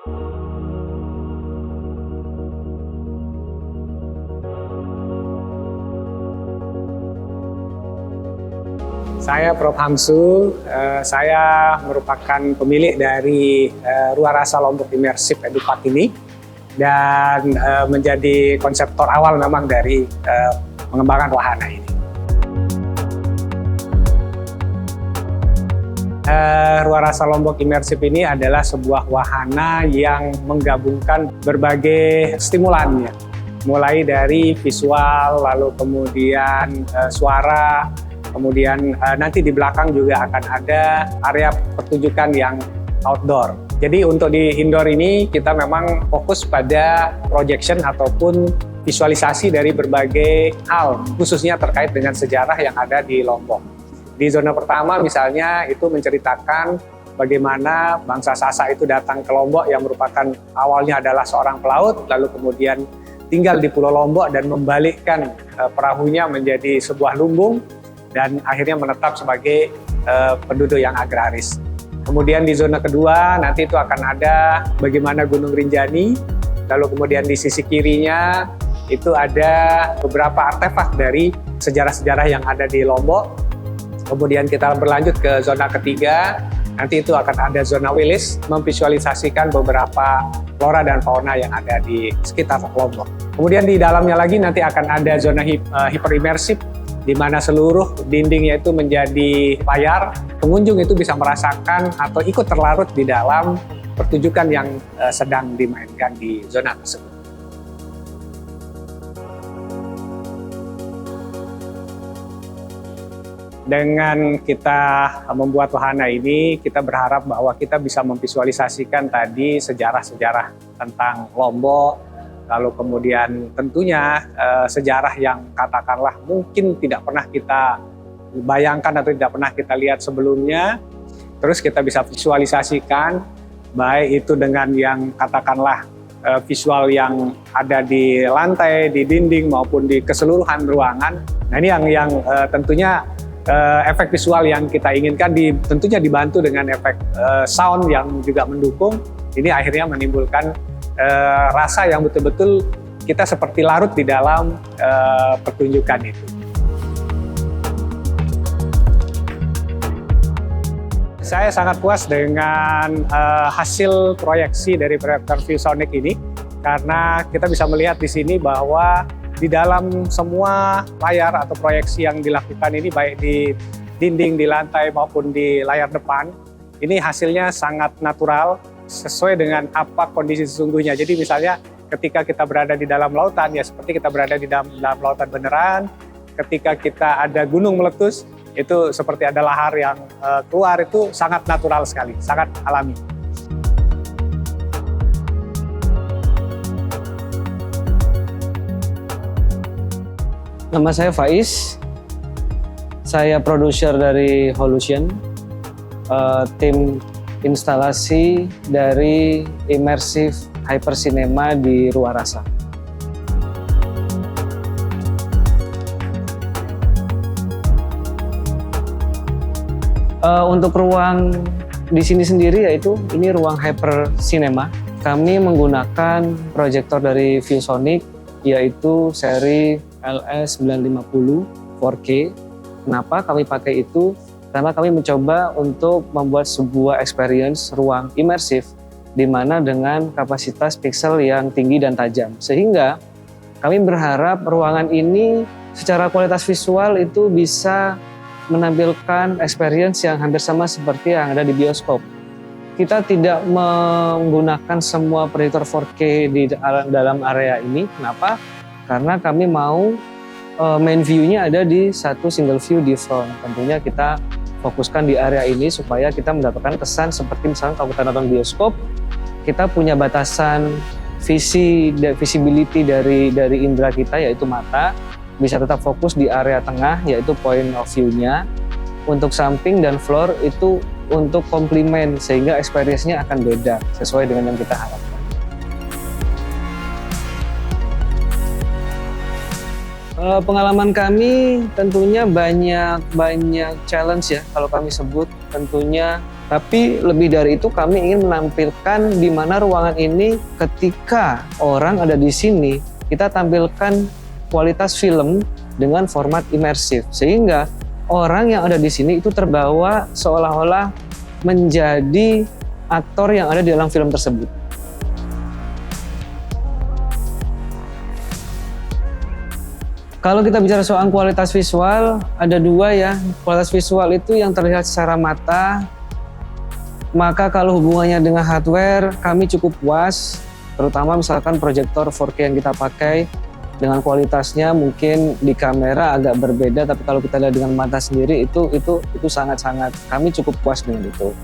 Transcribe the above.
Saya Prof. Hamsu, saya merupakan pemilik dari Ruarasa Lombok Immersive EduPark ini dan menjadi konseptor awal memang dari mengembangkan wahana ini. Ruarasa Lombok Immersive ini adalah sebuah wahana yang menggabungkan berbagai stimulannya, mulai dari visual, lalu kemudian suara, kemudian nanti di belakang juga akan ada area pertunjukan yang outdoor. Jadi untuk di indoor ini kita memang fokus pada projection ataupun visualisasi dari berbagai hal, khususnya terkait dengan sejarah yang ada di Lombok. Di zona pertama misalnya itu menceritakan bagaimana bangsa Sasak itu datang ke Lombok yang merupakan awalnya adalah seorang pelaut, lalu kemudian tinggal di Pulau Lombok dan membalikkan perahunya menjadi sebuah lumbung, dan akhirnya menetap sebagai penduduk yang agraris. Kemudian di zona kedua nanti itu akan ada bagaimana Gunung Rinjani, lalu kemudian di sisi kirinya itu ada beberapa artefak dari sejarah-sejarah yang ada di Lombok. Kemudian kita berlanjut ke zona ketiga, nanti itu akan ada zona Wilis, memvisualisasikan beberapa flora dan fauna yang ada di sekitar Lombok. Kemudian di dalamnya lagi nanti akan ada zona hyper-immersive, di mana seluruh dindingnya itu menjadi layar, pengunjung itu bisa merasakan atau ikut terlarut di dalam pertunjukan yang sedang dimainkan di zona tersebut. Dengan kita membuat wahana ini, kita berharap bahwa kita bisa memvisualisasikan tadi sejarah-sejarah tentang Lombok, lalu kemudian tentunya sejarah yang katakanlah mungkin tidak pernah kita bayangkan atau tidak pernah kita lihat sebelumnya. Terus kita bisa visualisasikan, baik itu dengan yang katakanlah visual yang ada di lantai, di dinding maupun di keseluruhan ruangan. Nah ini yang tentunya efek visual yang kita inginkan tentunya dibantu dengan efek sound yang juga mendukung. Ini akhirnya menimbulkan rasa yang betul-betul kita seperti larut di dalam pertunjukan itu. Saya sangat puas dengan hasil proyeksi dari proyektor ViewSonic ini, karena kita bisa melihat di sini bahwa di dalam semua layar atau proyeksi yang dilakukan ini, baik di dinding, di lantai maupun di layar depan, ini hasilnya sangat natural, sesuai dengan apa kondisi sesungguhnya. Jadi misalnya ketika kita berada di dalam lautan, ya seperti kita berada di dalam lautan beneran. Ketika kita ada gunung meletus, itu seperti ada lahar yang keluar, itu sangat natural sekali, sangat alami. Nama saya Faiz, saya produser dari Holution, tim instalasi dari Immersive Hyper Cinema di Ruarasa. Untuk ruang di sini sendiri, yaitu ini ruang Hyper Cinema. Kami menggunakan proyektor dari ViewSonic, yaitu seri LS950 4K. Kenapa kami pakai itu? Karena kami mencoba untuk membuat sebuah experience ruang imersif di mana dengan kapasitas pixel yang tinggi dan tajam. Sehingga kami berharap ruangan ini secara kualitas visual itu bisa menampilkan experience yang hampir sama seperti yang ada di bioskop. Kita tidak menggunakan semua proyektor 4K di dalam area ini. Kenapa? Karena kami mau main view-nya ada di satu single view di front. Tentunya kita fokuskan di area ini supaya kita mendapatkan kesan seperti misalnya kalau kita nonton bioskop, kita punya batasan visibility dari indera kita, yaitu mata, bisa tetap fokus di area tengah, yaitu point of view-nya. Untuk samping dan floor itu untuk komplement, sehingga experience-nya akan beda sesuai dengan yang kita harapkan. Pengalaman kami tentunya banyak challenge ya, kalau kami sebut. Tentunya Tapi lebih dari itu kami ingin menampilkan di mana ruangan ini ketika orang ada di sini, kita tampilkan kualitas film dengan format imersif. Sehingga orang yang ada di sini itu terbawa seolah-olah menjadi aktor yang ada di dalam film tersebut. Kalau kita bicara soal kualitas visual, ada dua ya. Kualitas visual itu yang terlihat secara mata, maka kalau hubungannya dengan hardware, kami cukup puas. Terutama misalkan proyektor 4K yang kita pakai, dengan kualitasnya mungkin di kamera agak berbeda, tapi kalau kita lihat dengan mata sendiri itu sangat-sangat kami cukup puas dengan itu.